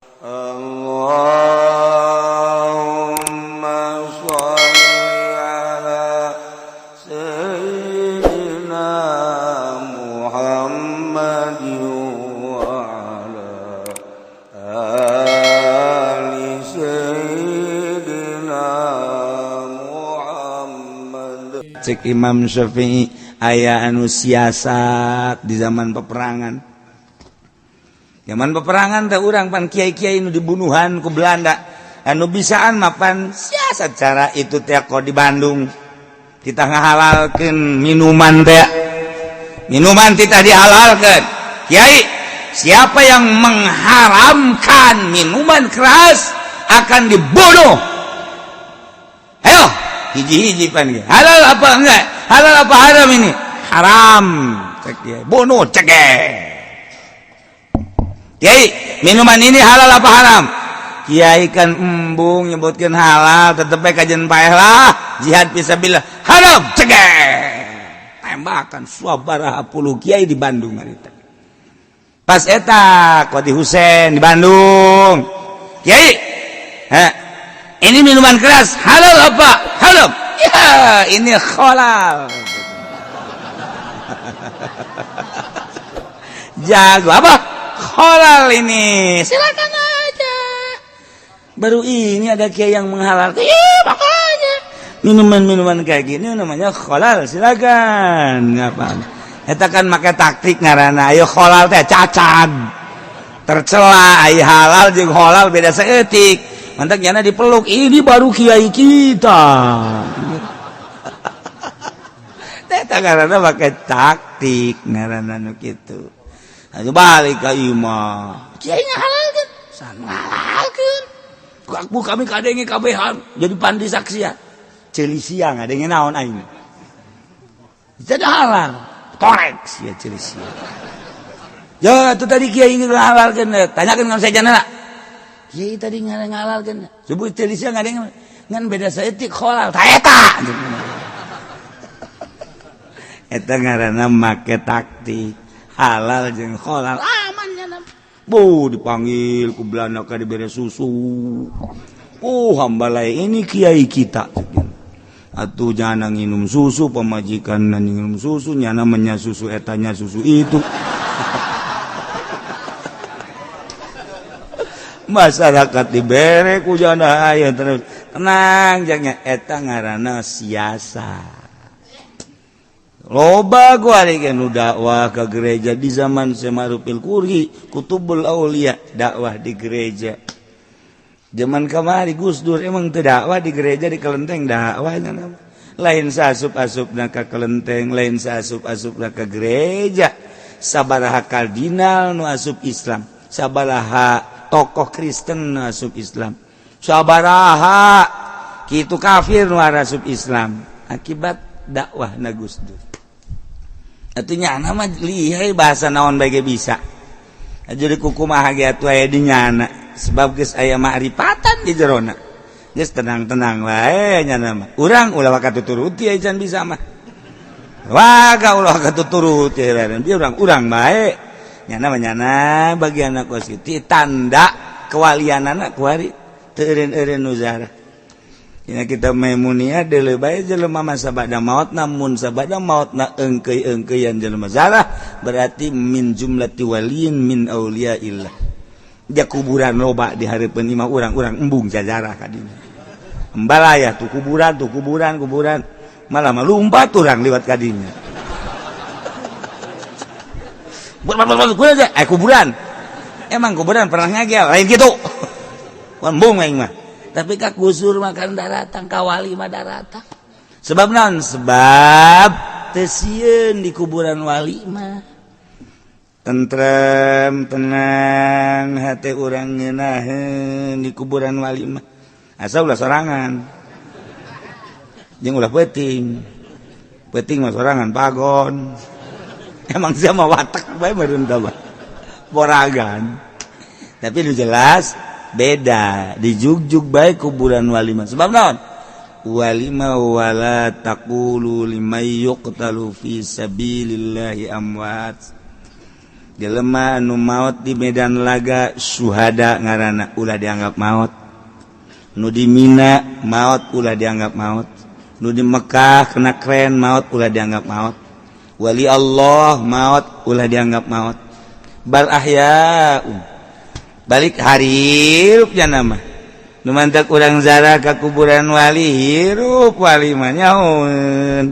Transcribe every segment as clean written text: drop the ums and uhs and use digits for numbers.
Allahumma sholli ala sayyidina Muhammadin wa ala ali sayyidina Muhammad. Cek Imam Syafi'i aya anu siasat di zaman peperangan. Zaman peperangan teh urang pan kiai-kiai nu dibunuhan ku Belanda. Anu bisaan mapan siasat cara itu teh kok di Bandung. Kita ngahalalkeun minuman teh. Minuman kita dihalalkeun. Kiai, siapa yang mengharamkan minuman keras akan dibunuh. Ayo, hiji-hiji pan. Halal apa enggak? Halal apa haram ini? Haram. Cek dia. Bunuh cegeh. Kiai, minuman ini halal apa haram? Kiai kan embung nyebutkan halal, tetep kajian paeh lah, jihad fisabilillah. Haram, cegeh. Tembakan sabaraha puluh kiai di Bandung harita. Pas eta Qadi Husein di Bandung. Kiai, ini minuman keras halal apa? Haram. Ya, ini halal. Jago apa? Halal ini, silakan aja. Baru ini ada kiai yang menghalalkan. Makanya minuman-minuman kayak gini namanya halal, silakan. Ngapa? Eta kan make taktik ngaranna. Ayo halal teh cacat, tercela. Ayo halal jeung halal beda saeutik. Mantak nyana dipeluk. Ini baru kiai kita. Eta ngaranna make taktik ngaranna nu kitu. Ayo balik ke imah. Kiai ngahalalkeun, san ngahalalkeun. Ku kami kadenge kabehan jadi pandi saksian. Ceuli siang ngadenge naon aing. Jadi halal. Torek sia ceuli siang. Ya itu tadi kiai ngahalalkeun, tanyakeun ka sajana. Kiai tadi ngahalalkeun. Subuh ceuli siang ngadenge ngan beda saeutik halal. Ta eta. Eta ngaranna make taktik. Halal jeung halal aman nya. Dipanggil ku Belanda ka dibere susu. Hambalai ini kiai kita. Atuh jangan nginum susu, pamajikan nginum susu, nya namanya susu etanya susu itu. Masyarakat dibere ku jana aya terus. Tenang jangnya eta ngaranna siasa. Loba gua ari nu dakwah ke gereja di zaman Semarupil Kurhi, Kutubul Aulia dakwah di gereja. Zaman kamari Gus Dur emang teu dakwah di gereja di kelenteng dakwahnya nama. Lain saasup-asupna ka kelenteng, lain saasup-asupna ka gereja. Sabaraha kardinal nu asup Islam, sabaraha tokoh Kristen nu asup Islam. Sabaraha kitu kafir nu asup Islam akibat dakwah na Gus Dur. Atunya nama lihai bahasa naon bae bisa. Jadi kukumaha ge atuh aya di nyana sebab geus aya ma'rifatan di jerona. Geus tenang-tenang wae nya nama. Urang ulah katuturuti aya can bisa mah. Waga ulah katuturuti dia urang bae. Nyana mah nyana bagian kositi tanda kewalianana ku ari teu eureun-eureun nu zarah. Ya kita memunia deuleu bae jelema mah sabada maot namun sabada maotna engkeuy-engkeuyan jelema zalah berarti min jumlati waliyin min auliyaillah. Dia kuburan loba di hareupeun imah urang-urang embung jajarah ka dinya. Embalaya tuh kuburan malah melumpat urang liwat ka dinya. Kuburan. Emang kuburan pernah ngagel lain kitu. Embung aing mah. Tapi kak gusur makan daratang, kawali mah daratang. Sebab naon? Sebab tesieun di kuburan wali mah. Tentrem, tenang, hati urang ngeunaheun di kuburan wali mah. Asa ulah sorangan. Jeung ulah peuting. Peuting mah sorangan pagon. Emang sia mah watak bae meureun tah mah. Boragan. Tapi nu jelas beda di jugjug bae kuburan wali mah sebab naon wali mah wala taqulu liman yuqtalu fi sabilillahi amwat jelema anu maot di medan laga syuhada ngaranna ulah dianggap maot, nu di Mina maot ulah dianggap maot, nu di Mekah kena keren maot ulah dianggap maot, wali Allah maot ulah dianggap maot, bal ahya balik hareup nya nama nu mantak urang zarah ka kuburan wali hirup wali mah nyaun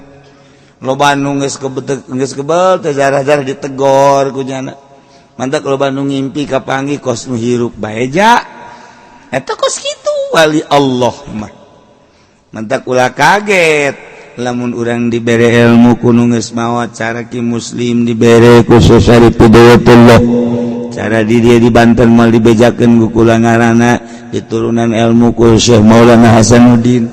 loba nu geus kebel teh zarah-zarah ditegor ku nya mantak loba nu ngimpi kapanggih kos nu hirup bae ja eta kos kitu wali Allah mah mantak ulah kaget lamun urang dibere ilmu kudu geus maot cara ki muslim dibere khusus ari pidayatullah cara di dia di Banten mal dibejakeun ku kula ngaranna diturunan ilmu ku Syekh Maulana Hasanuddin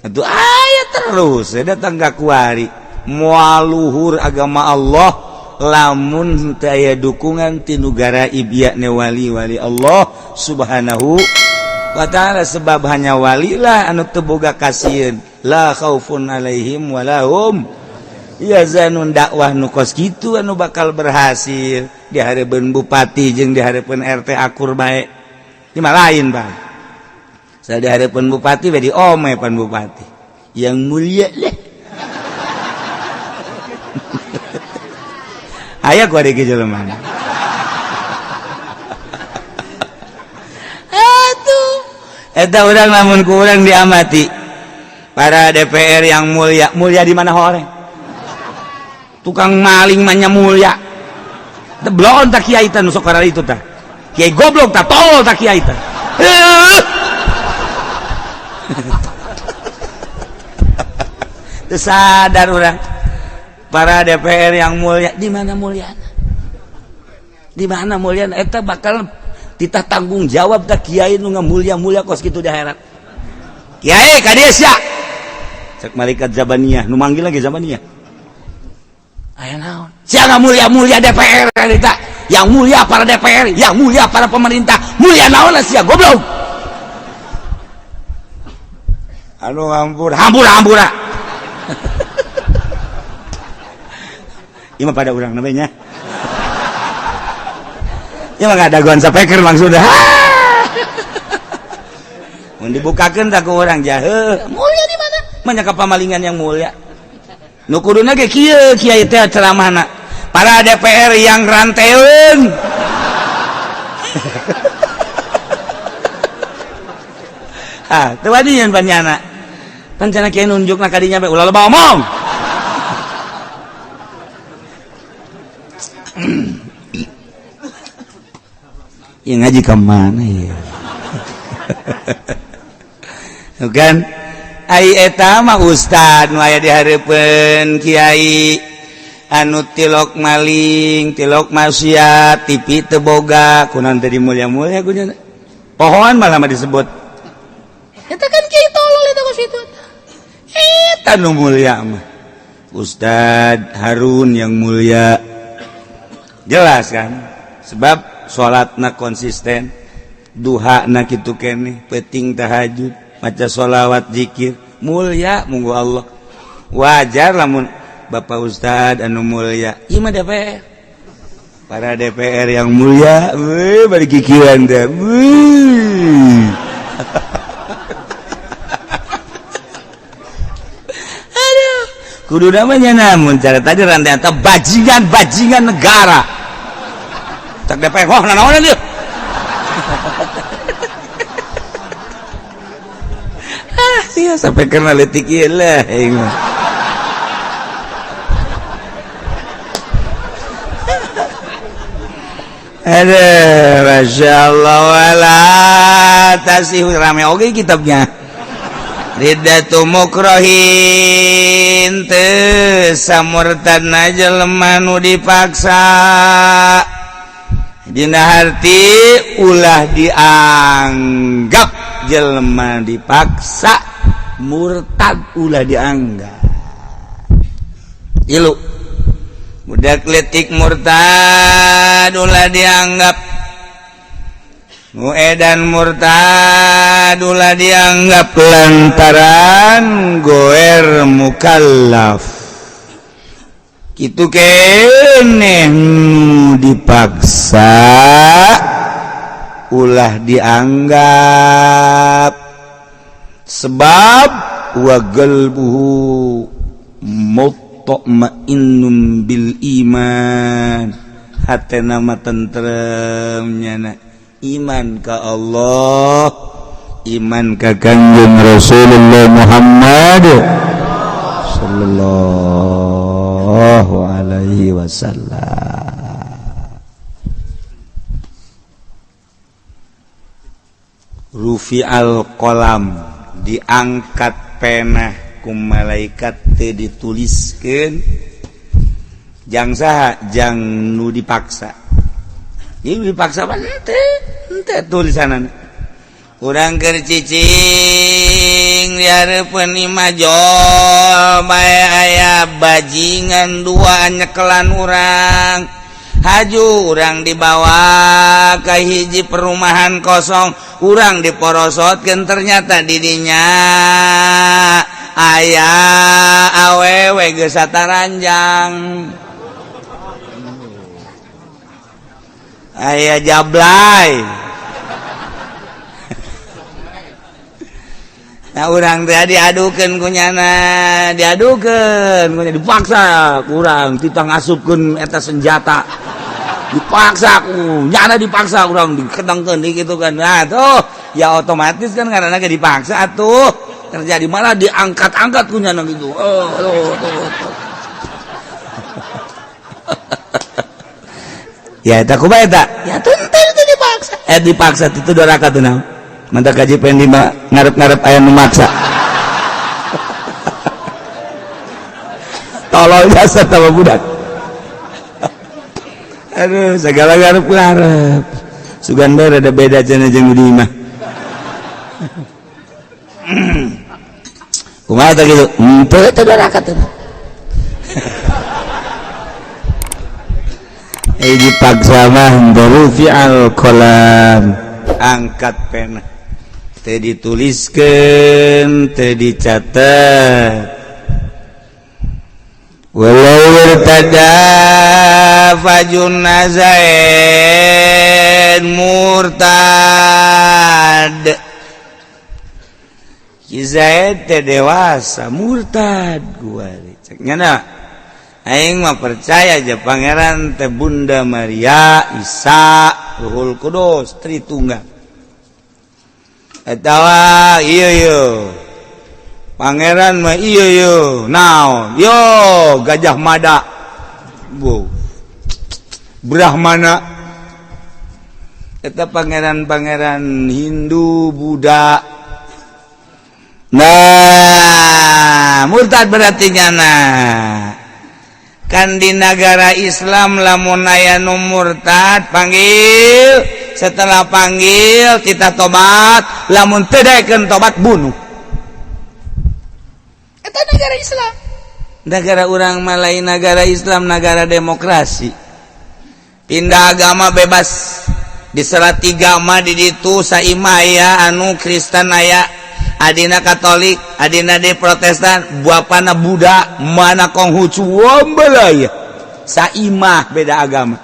atuh aya terus datang ka kuari moal luhur agama Allah lamun teu aya dukungan ti nugara ibiyane wali-wali Allah subhanahu wa ta'ala sebab hanya wali lah anu teu boga kasieun la khaufun alaihim walahum yazanun dakwah nu kos kitu anu bakal berhasil di hareupeun bupati jeung di hareupeun RT akur bae di mah lain Bang saya di hareupeun bupati bae diome pan bupati yang mulia leh aya ku ari jelema atuh eta urang lamun ku urang diamati para DPR yang mulia di mana horeng tukang maling manya mulia belon tak kiai teh nu sok itu tah kiai goblok tah tolol tak kiai teh sadar urang para DPR yang mulia di mana muliana eta bakal titah tanggung jawab tah kiai nu ngamulia-mulia kos kitu di akhirat kiai ka dieu sia cek malaikat Zabaniyah nu manggil lagi Zabaniyah aya naon sia mulia-mulia DPR eta yang mulia para DPR yang mulia para pemerintah mulia naon sia goblok anu hambur-hambur ieu mah pada urang namanya ieu mah ngadaguan sapeker maksudna mun dibukakeun tak ku urang jaheuh mulia di mana manya pamalingan yang mulia nu kuduna ge kieu kiai teh ceramahna para DPR yang ranteun teu wadian panjana pancana kiai nunjukna ka dinya bae ulah loba omong ya ngaji ka mana ya bukan ai eta mah ustad nu aya di hareupeun kiai anu tilok maling tilok maksiat tipi teu boga kunaon teh mulia-mulia kunya pohon malah mah disebut eta kan kiai tolol eta ku situ eta nu mulia mah Ustad Harun yang mulia jelas kan sebab salatna konsisten duhana kitu keneh penting tahajud maca sholawat zikir mulia munggu Allah wajar lamun Bapak Ustad anu mulia ieu mah DPR para DPR yang mulia bari kikiran teh aduh kudu namanya namun cara tadi rantai eta bajingan negara tak DPR wah naon ieu sia sampai kena letik ieu lah aduh Masya Allah wala tasih rame oge kitabnya Riddatu mukrohin teu samurtadna jelema nu dipaksa dina harti ulah dianggap jelema dipaksa murtad ulah dianggap ilu budak letik murtad ulah dianggap muedan murtad ulah dianggap lantaran goer mukallaf kitu keneh nu dipaksa ulah dianggap sebab wa qalbuhu mutma'innun bil iman hatena mah tentremnya iman ka Allah iman ka Kanjeng Rasulullah Muhammad sallallahu alaihi wasallam. Rufi'al qalam diangkat pena ku malaikat teu dituliskeun jang saha jang nu dipaksa. Ieu dipaksa mah henteu tulisanana. Urang keur cicing di hareupeun imah jol bae aya bajingan dua nyekelan urang. Haju urang dibawa ka hiji perumahan kosong, urang diporosotkeun ternyata di dinya aya awewe geus sataranjang. Aya jablay. Nah urang teh diadukeun kunyana, diadukeun kunyana dipaksa urang tita ngasupkeun eta senjata. Dipaksa nyana dipaksa urang dikedengkeun dikitu kan. Nah tuh ya otomatis kan karena ge dipaksa atuh terjadi malah diangkat-angkat kunyana gitu. Tuh. Ya eta kumaha eta? Ya teu dipaksa. Dipaksa itu doraka teu naon. Mantap kaji pendi mah ngarep-ngarep aya nu maksa. Tolol jasa sama budak. Aduh, segala ngarep-ngarep. Sugan bae rada beda cenah jeung di imah. Kumaha teh kitu? Henteu teh doraka teh. Dipaksa mah rufi'al qalam angkat pena teu dituliskeun teu dicatet walau irtada fajun nazain murtad Zaid teh dewasa murtad gua cek nyana aing mah percaya aja pangeran teh Bunda Maria Isa Ruhul Kudus Tritunggal etawa ieu pangeran mah ieu naon yo Gajah Mada Brahmana eta pangeran-pangeran Hindu Buddha. Nah murtad berarti nyana kan di negara Islam lamun aya nu murtad panggil setelah panggil kita tobat lamun teu daekeun tobat bunuh. Eta negara Islam. Negara urang mah lain negara Islam, negara demokrasi. Pindah agama bebas. Di Salatiga mah di ditu saimah aya anu Kristen aya, adina Katolik, adina di Protestan, buapana Buddha, mana Konghucu wambalaya. Saimah beda agama.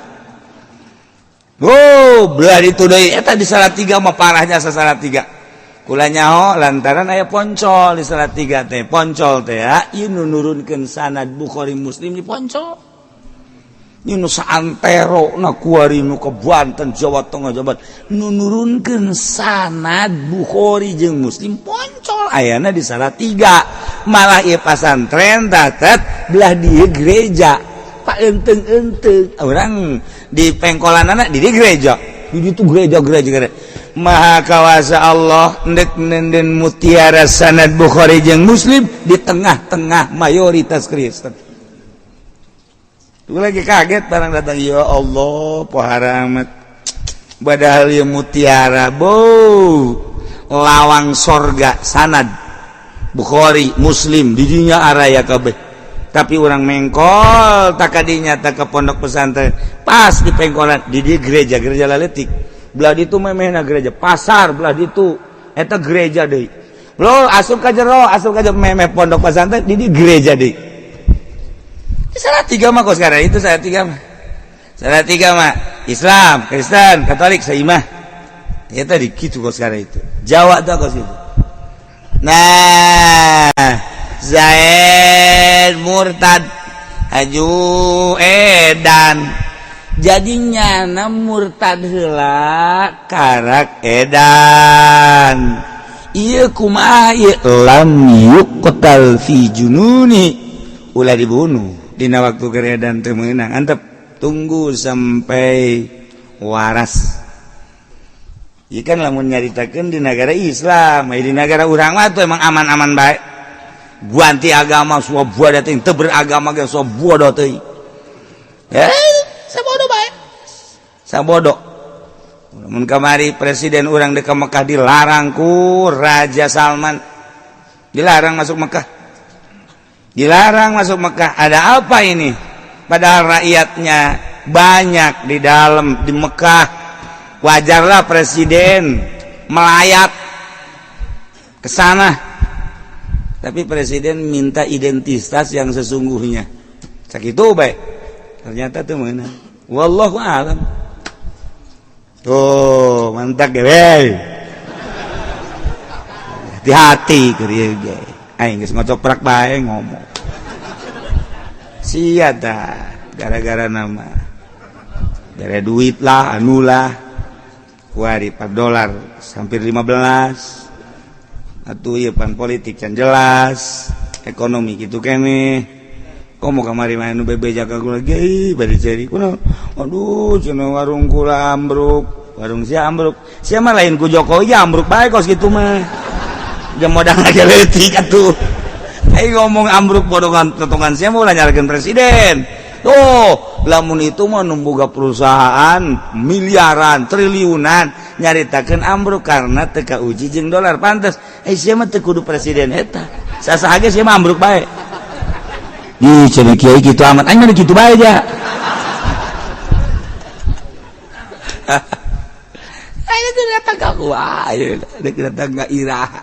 Belah itu deui eta di Salatiga mah parahnya sa Salatiga. Kula nyaho lantaran aya poncol di Salatiga teh. Poncol teh ya ieu nu nurunkeun sanad Bukhari Muslim di poncol. Ieu nu saantero na kuari nu ka Banten Jawa Tengah Jawa nu nurunkeun sanad Bukhari jeung Muslim poncol ayana di Salatiga. Malah ieu pasantren datet belah dieu gereja. Pak enteng-enteng orang di pengkolanana di gereja di itu gereja maha kawasa Allah ndek nenden mutiara sanad Bukhari jeung Muslim di tengah-tengah mayoritas Kristen. Tuh lagi kaget barang datang ya Allah pohara amat padahal ieu mutiara lawang sorga sanad Bukhari Muslim di dinya araya kabeh. Tapi orang mengkol tak kadinya tak ke pondok pesantren pas di pengkolan di gereja laletik belah ditu memehna gereja pasar belah ditu eta gereja deui lo asup ka jero memeh pondok pesantren di gereja deui Salah tiga mah kok sekarang itu salah tiga mah. Salah tiga mah Islam, Kristen, Katolik, saimah. Ya tadi gitu kok sekarang itu. Jawa tuh kok situ. Nah, Zaid murtad, Haju edan. Jadinya na murtad heula karak edan. Ieu kumaha ieu lam yuqtal fi jununi. Ulah dibunuh dina waktu keredan teu meunang. Antep tunggu sampai waras. Ikan lamun nyaritakeun di negara Islam, di negara urang mah tuh emang aman-aman bae. Ganti agama suah buah teuing, teu beragama ge suah buah teuing. Sabodo bae. Sabodo. Mun kamari presiden urang di Mekah dilarang ku Raja Salman. Dilarang masuk Mekah. Dilarang masuk Mekah. Ada apa ini? Padahal rakyatnya banyak di dalam di Mekah. Wajarlah presiden melayat ke sana. Tapi presiden minta identitas yang sesungguhnya. Sakitu bae. Ternyata tuh mana? Wallahu a'lam. Tuh, mantap ge. Hati-hati keur ieu ge. Aing geus ngocoprak bae ngomong. Sia tah gara-gara nama. Gara duit lah, anu lah. Kuari $4 hampir 15. Atuh ieu pan politik can jelas, ekonomi gitu kene. Komo kamari mah anu bebe jaga kula ge bari ceri kunaon. Aduh cenah warung kula ambruk, warung sia ambruk. Sia mah lain ku Jokowi ambruk bae kos kitu mah. Jam modang aja leutik atuh. Aing ngomong ambruk potongan totongan sia mah ulah nyalahkeun presiden. Tuh, lamun itu mah numboga perusahaan miliaran, triliunan nyaritakeun ambruk karena teu kauji jeung dolar pantes. Sia mah teu kudu presiden eta. Sasaha ge sia mah ambruk bae. Ih, cenah kiai kitu amat. Aing mah kitu bae ja. Aing teh datang ka kuah, datang ka iraha.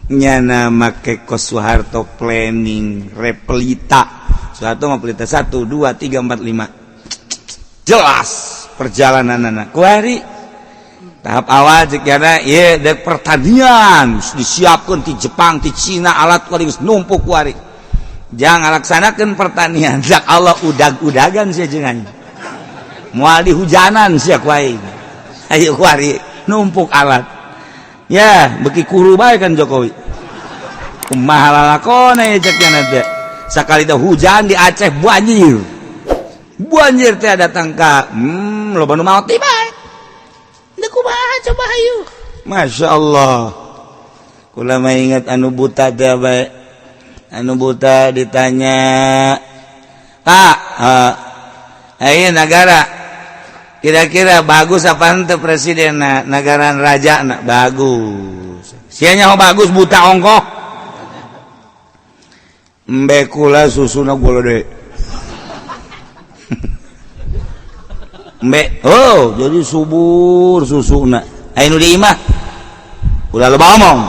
Nyana make kos Soeharto planning replita. Soeharto mah pelita 1, 2, 3, 4, 5. Jelas perjalanan anak. Kuari tahap awal jekana ieu dek pertanian disiapkeun ti Jepang, ti Cina alat kuari geus numpuk kuari. Jang ngalaksanakeun pertanian jak Allah udag-udagan sia jeung anjing. Moal dihujanan sia ku aing. Ayo kuari numpuk alat. Ya, beki kuru bae kan Jokowi. Kumaha lalakona cek nya teh. Sakali dah hujan di Aceh banjir. Banjir teh datang ka loba nu maot ti bae. Teu kumaha coba hayu. Masya Allah. Kula mah ingat anu buta teh bae. Anu buta ditanya, "Pak, ayeuna negara kira-kira bagus apa henteu presiden negara raja na?" Bagus. Sia nyaho bagus buta ongkoh. Mbe kula susuna golode. Mbe, oh jadi subur susuna. Aya nu di imah. Ulah loba omong.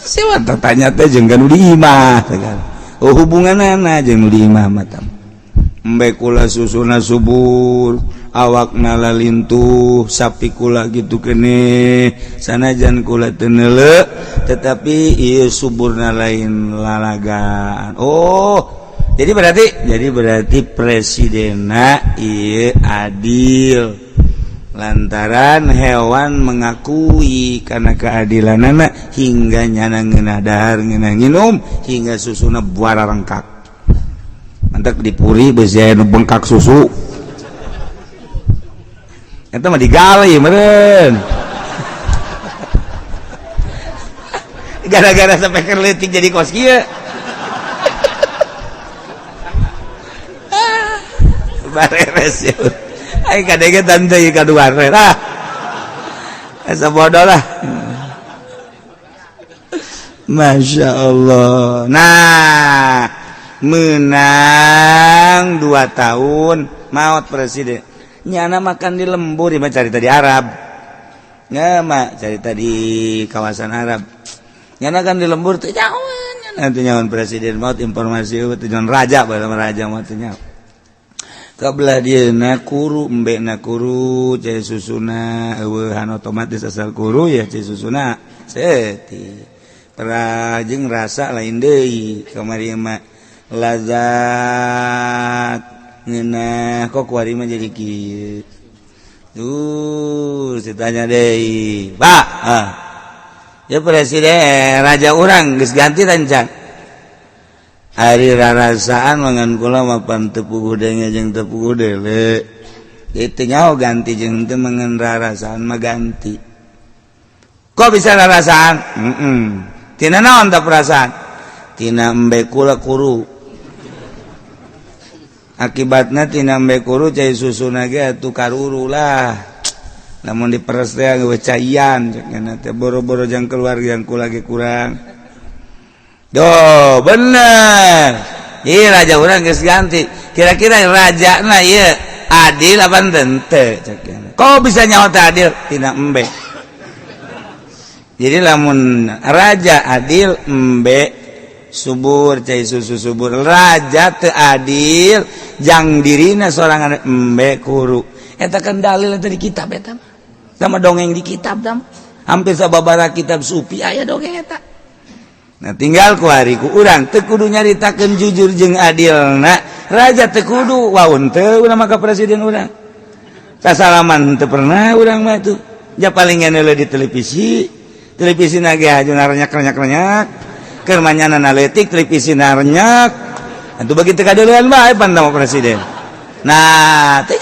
Siapa tanya teh jeung nu di imah teh kan. Oh hubunganana jeung nu di imah mah tam. Mbe kula susuna subur, awakna lalintuh, sapi kula gitu kene, sanajan kula teu neuleu, tetapi ieu suburna lain lalagaan. Oh, jadi berarti presidenna ieu adil. Lantaran hewan mengakui karena keadilanana hingga nyana ngeunah dahar ngeunah nginum hingga susuna buara rengkak. Mantak dipuri beuseuh nu bengkak susu. Eta mah digali meureun. Gara-gara sampai keleutik jadi kos kieu. Bareres ya. Ai kadege tante ieu kadua re. Asa bodoh lah. Masya Allah. Nah, menang 2 tahun maut presiden. Nyana makan di lembur ya carita di Arab. Nya mah carita di kawasan Arab. Nyana kan di lembur teh jauh nanti nyawan presiden maut informasi itu nyawan raja pada raja maut nyawa kabelah dia na kuru embek na kuru cai susuna eueuhan otomatis asal kuru ya cai susuna seti perajeng rasa lain deui kamari mah lazat ngeunah kok kuari mah jadi kieu ditanya deui Pak ya presiden raja urang geus ganti tancan hari rarasaan mangan kula mapan tepung gudenya jeung tepung gudele itu nyaho ganti jeung teu mangan rarasaan mah ganti kok bisa rarasaan tina naon teh perasaan tina embe kula kuru akibatna tina embe kuru cai susuna ge atuh karuru lah lamun diperes teh geus caian cenah teh boro-boro jang keluarga kula ge kurang Doh bener iya raja urang geus ganti kira-kira raja na ieu adil apa teu kok bisa nyaho teh adil tina embe jadi lamun raja adil embe subur cai susu subur raja teu adil jang dirina sorangan embe kuru eta kan dalil eta di kitab eta sama dongeng di kitab tam hampir sababaraha kitab sufi aya dongeng eta. Nah tinggal ku hari ku urang teu kudu nyaritakeun jujur jeung adilna raja teu kudu waun teu urang maka presiden urang kasalaman teu pernah urang mah tuh ja paling ngeuneuh di televisi na ge haju narenyak-renyak keur manyana naletik televisi narenyak atuh begitu kadeulean bae pantang presiden nah teu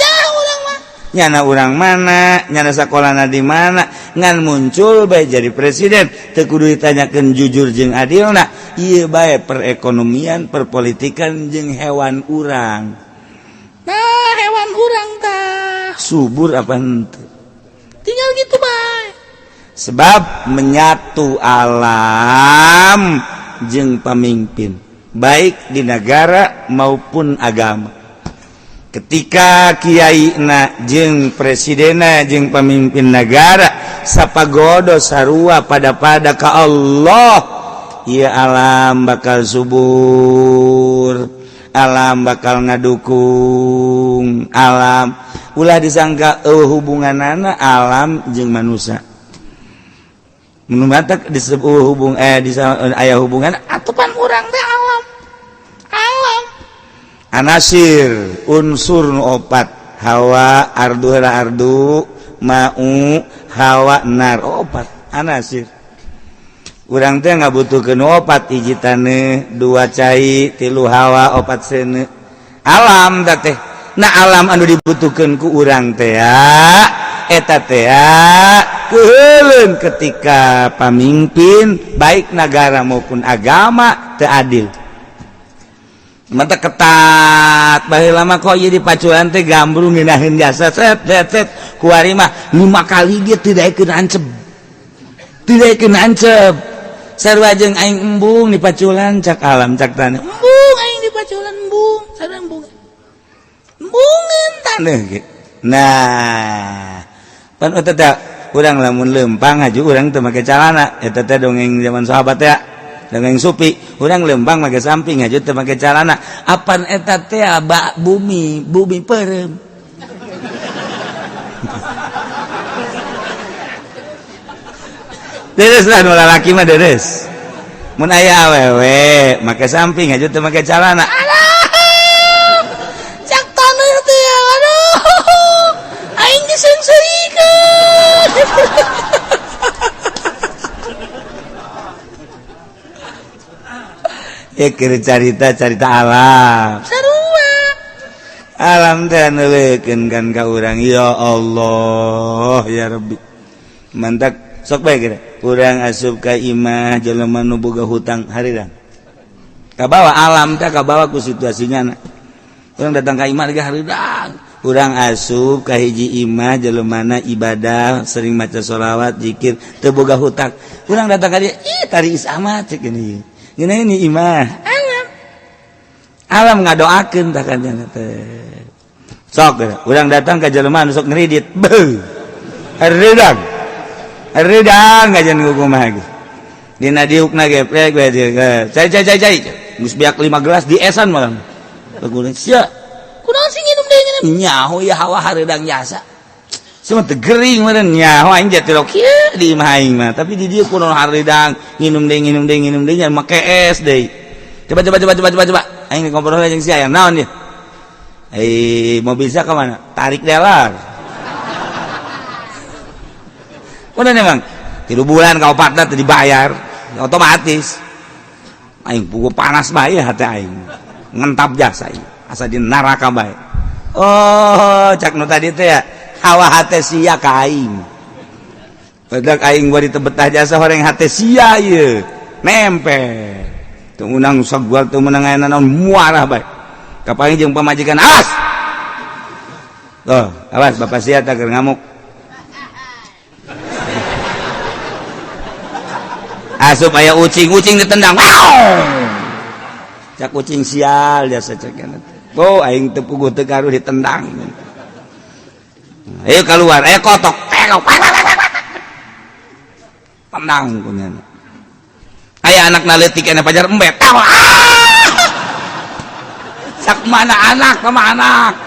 nyana urang mana nyana sakolana di mana ngan muncul bae jadi presiden teu kudu ditanyakeun jujur jeung adilna ieu bae perekonomian perpolitikan jeung hewan urang nah hewan urang tah subur apa henteu tinggal gitu bae sebab menyatu alam jeung pamimpin baik di negara maupun agama ketika kiaina jeung presidena jeung pemimpin negara sapagodo sarua pada ka Allah ieu alam bakal subur alam bakal ngadukung alam ulah disangka hubunganana alam jeung manusia mun batak disebut aya hubungan atupan urang teh alam anasir unsur nu opat hawa ardu ma'u hawa nar opat anasir urang teh ngabutuhkeun opat hiji taneuh dua cai tilu hawa opat seuneu alam da teh nah alam anu dibutuhkeun ku urang teh eta teh keuleun ketika pamimpin baik negara maupun agama teu adil mata ketat baheula mah kok ieu dipacuan teh gambrung ngeunaheun jasa set kuari mah 5 kali dia tidak anceb sarua jeung aing embung dipaculan cak alam cak taneuh embung aing dipaculan embung sarua embungeun taneuh ge nah pan eta urang lamun leumpang aju urang teu make calana eta teh dongeng zaman sahabat ya dongeng supi urang leumpang make samping aju teu make calana apan eta teh bumi peureum deres lah nu lalaki mah deres mun aya awewe make samping aju teu make calana cak taneuh teh aduh aing disengseuikeun ya keur carita alam sarua alam teh neulekeun kan ka urang ya Allah ya Rabbi mantak sok bae geura urang asup ka imah jelema nu boga hutang hareurang kabawa alam teh kabawa ku situasinya urang datang ka imah ge hareurang urang asup ka hiji imah jelemana ibadah sering maca sholawat zikir teu boga hutang urang datang ka dieu ih tari isamat cek ini ini imah alam ngadoakeun tah kan teh sok urang datang ka jelema anu sok ngridit beuh hareurang ngajan kumaha ge dina diukna geprek we dia cai geus biak 5 gelas di esan malam baguna sia kunaon sih nginum deui nyaho ya hawa hareudang jasa cuma teu gering meureun nyaho aing jatilok kieu di imah aing mah tapi di dieu kunaon hareudang nginum deui nya make es deui coba aing ngobrol jeung si aya naon dia mau bisa ke mana tarik delar mana emang 3 bulan kau partner dibayar otomatis aing puguh panas bae hati aing ngentap jasa aing asa di neraka bae oh cak nu tadi teh ya hawa hate sia ka aing badak aing bari teu betah jasa horeng hate sia ieu nempe teu meunang sagual teu meunang aya naon muarah bae kapangi jeung pamajikan awas tuh awas bapak sia teh keur ngamuk asup aya ucing ditendang cak ucing sial jasa cekeun oh aing teu puguh teu karuh ditendang ayo keluar ayo kotok tendang kunyana aya anak leutik aya pajar embet cak mana anak sama anak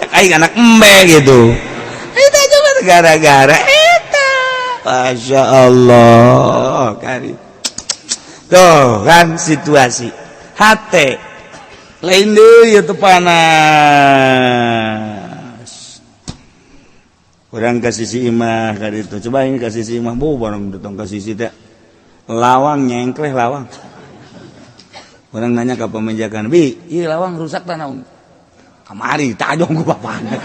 cak aing anak embe gitu itu cuma gara-gara Masya Allah kari tuh kan situasi hati lain deui teu panas urang ka sisi imah kari itu coba ini ka sisi imah bu bareng datang ka sisi teh lawang nyengkleh lawang urang nanya ka pamenjakan bi ieu lawang rusak tah naon kamari tajong ku bapana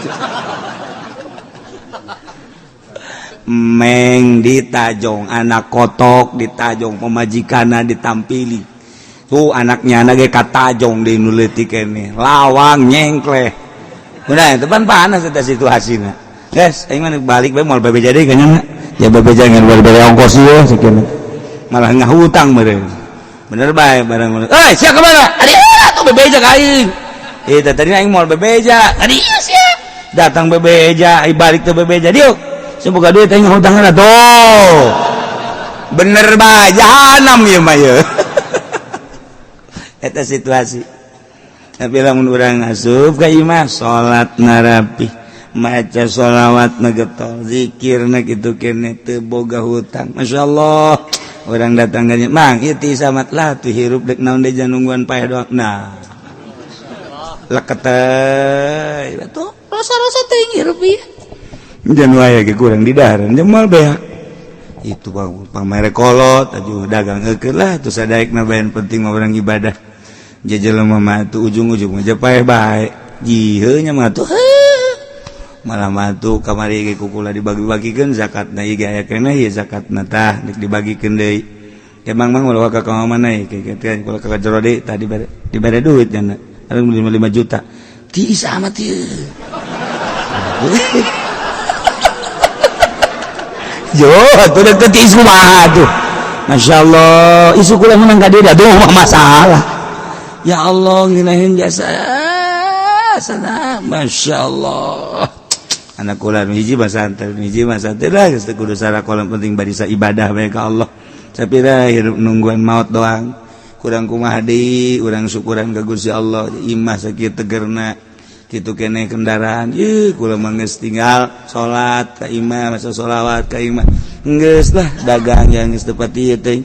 meng ditajong anak kotok ditajong pemajikana ditampili tuh anaknya ge katajong di nu leutik keneh lawang nyengkleh udah teu panas eta situasina guys aing mah balik bae moal bebeja deui kanyana ya bebeja ngan bari ongkos ieu sakieu malah ngahutang meureun bener bae barang sia ka mana ari atuh bebeja ka aing eta tadi aing moal bebeja ari sia datang bebeja ai balik teu bebeja diuk semoga duit aing hutangna tuh bener bae jahanam ieu mah ieu eta situasi tapi lamun urang asup ka imah salat narapi maca sholawat getol zikirna kitu keneh teu boga hutang masyaallah urang datang ka mang ieu ti samat lah tu hirup dek naon deui janungguan paeh doang nah leket teh atuh rasa-rasa teuing hirup ieu jangan waya ke kurang di daharan jemal beak itu pamere kolot aju dagang eukeun lah tu sadaekna bae penting mah urang ibadah jajal mah tu ujung-ujung aja paeh bae jiheu nya mah tuh malah mah tu kamari ge kukula dibagi-bagikeun zakatna ieu ge aya keneh ieu zakatna tah dik dibagikeun deui emang mah ulah ka mana ieu ke kula ka jero deui tadi dibere duit nya 5 juta ti sama ti yo tuh deket isu mah tuh Masya Allah isu kula menang ka dia aduh masalah ya Allah nginahin jasa sana Masya Allah anak kula hiji mah santai lah geus teu kudu sarakol penting barisa ibadah bae ka Allah sapira hirup nungguan maut doang kurang kumaha deui urang syukuran ka Gusti Allah imah sakieu tegerna kitu keneh kendaraan kula mah geus tinggal salat ka imah maca sholawat ka imah geus lah dagang yang geus teu pati ieu teh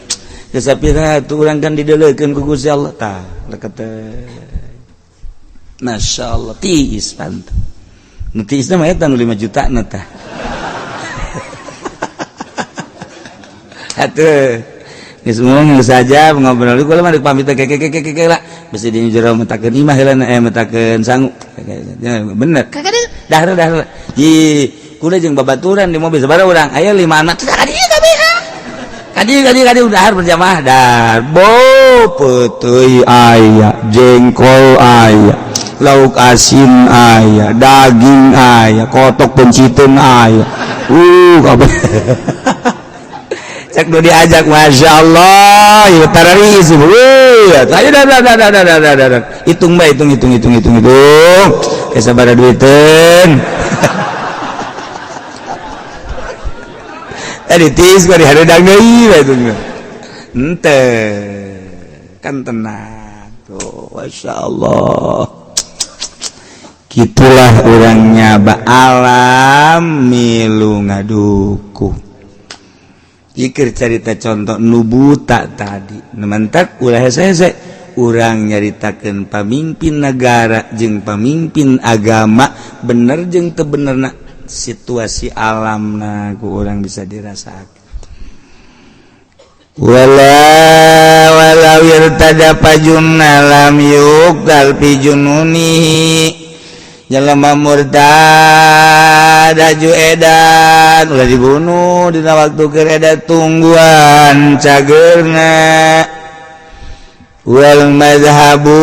geus sapira atuh urang kan dideuleukeun ku Gusti Allah tah leket masyaallah tiis pantau nu tiisna mah eta nu 5 juta na tah atuh geus ngomong saja ngobrol kula mah pamit ke lah bisi di jero metakeun imah heula metakeun sangu bener dahar ji kula jeung babaturan di mobil sabaraha urang aya 5 anak kadi dahar berjamaah dar bo peutuy aya jengkol aya lauk asin aya daging aya kotok penciteun aya kabeh cek nu diajak Masya Allah ieu tararis ayo dah hitung bae hitung sabaraha duiteun ditis gua diharedang deui itu ente kan tenang tuh masyaallah gitulah orangnya alam milu ngaduku jikir cerita contoh nubuta tadi nementak ulah hese urang nyaritakeun pamimpin negara jeung pamimpin agama bener jeung teu benerna situasi alamna ku urang bisa dirasakan wala wirtada pajunna lam yuqal fi jununihi jalma murtad aju edan ulah dibunuh dina waktu keur edat tungguan cageurna wal madhabu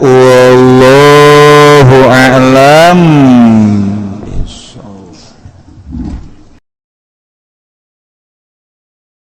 wallahu a'lam